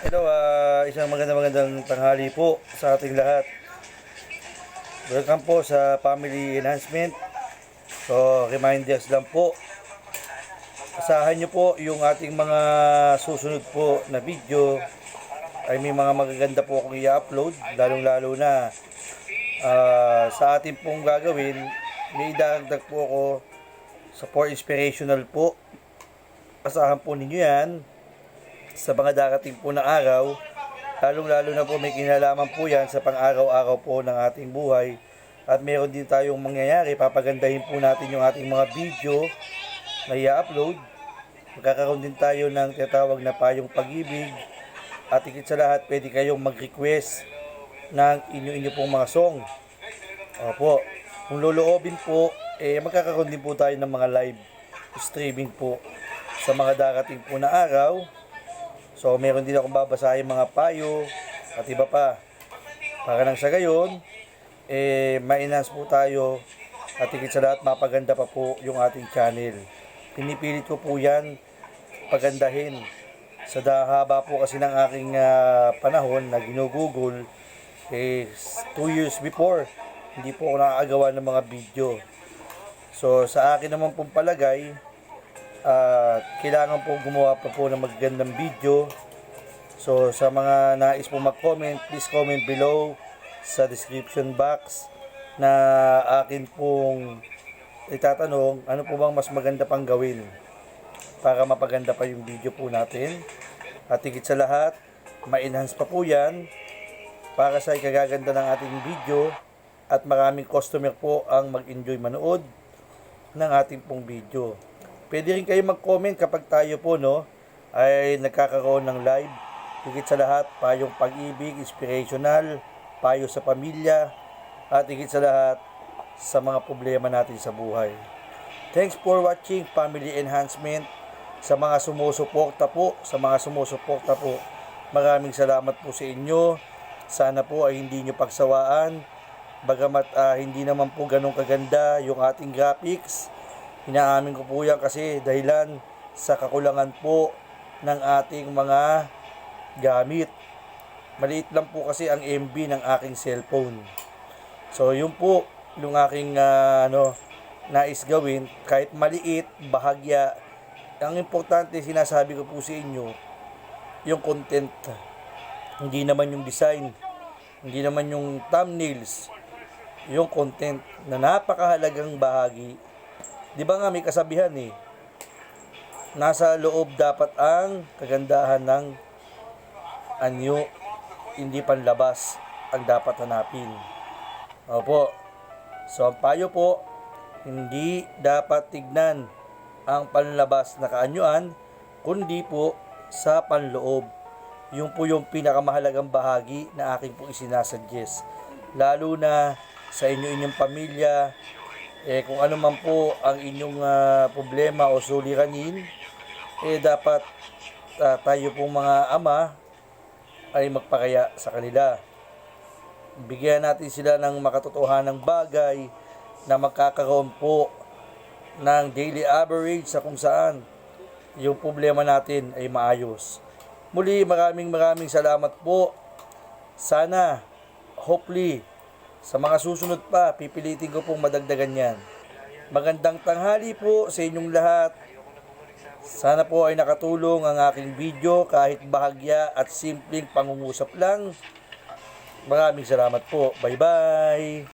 Hello, isang magandang tanghali po sa ating lahat. Welcome po sa Family Enhancement. So, reminders lang po. Asahan nyo po yung ating mga susunod po na video ay may mga magaganda po akong i-upload. Lalong-lalo na sa ating pong gagawin, may idadagdag po ako sa for inspirational po. Asahan po ninyo yan sa mga darating po na araw, lalong-lalo na po may kinalaman po yan sa pang-araw-araw po ng ating buhay. At meron din tayong mangyayari, papagandahin po natin yung ating mga video na i-upload. Magkakaroon din tayo ng tinatawag na payong pag-ibig. At higit sa lahat, pwede kayong mag-request ng inyo-inyo pong mga song. Opo, kung loloobin po, magkakaroon din po tayo ng mga live streaming po sa mga darating po na araw. So, meron din akong babasahin mga payo at iba pa. Para nang sa gayon, ma-enhance po tayo at higit sa lahat, mapaganda pa po yung ating channel. Pinipilit ko po yan pagandahin. Sa haba po kasi ng aking panahon na ginugugol, 2 years before, hindi po ako nakakagawa ng mga video. So, sa akin naman pong palagay, kailangan po gumawa pa po ng magagandang video. So sa mga nais po mag-comment, please comment below sa description box na akin pong itatanong ano po bang mas maganda pang gawin para mapaganda pa yung video po natin. At higit sa lahat, ma-enhance pa po yan para sa ikagaganda ng ating video at maraming customer po ang mag-enjoy manood ng ating pong video. Pwede rin kayo mag-comment kapag tayo po ay nagkakaroon ng live. Higit sa lahat, payong pag-ibig, inspirational, payo sa pamilya, at higit sa lahat, sa mga problema natin sa buhay. Thanks for watching Family Enhancement. Sa mga sumusuporta po, maraming salamat po sa inyo. Sana po ay hindi nyo pagsawaan. Bagamat hindi naman po ganun kaganda yung ating graphics. Inaamin ko po yan kasi dahilan sa kakulangan po ng ating mga gamit. Maliit lang po kasi ang MB ng aking cellphone. So yun po yung aking nais gawin. Kahit maliit, bahagya. Ang importante, sinasabi ko po sa inyo, yung content. Hindi naman yung design. Hindi naman yung thumbnails. Yung content na napakahalagang bahagi. Di ba nga may kasabihan nasa loob dapat ang kagandahan ng anyo, hindi panlabas ang dapat hanapin. Opo. So ang payo po, hindi dapat tignan ang panlabas na kaanyuan, kundi po sa panloob. Yung po yung pinakamahalagang bahagi na aking po isinasuggest. Lalo na sa inyong pamilya, kung ano man po ang inyong problema o suliranin, dapat tayo pong mga ama ay magpakaya sa kanila. Bigyan natin sila ng makatotohanang bagay na magkakaroon po ng daily average sa kung saan yung problema natin ay maayos. Muli, maraming salamat po. Sana, hopefully, sa mga susunod pa, pipilitin ko pong madagdagan yan. Magandang tanghali po sa inyong lahat. Sana po ay nakatulong ang aking video kahit bahagya at simpleng pangungusap lang. Maraming salamat po. Bye-bye!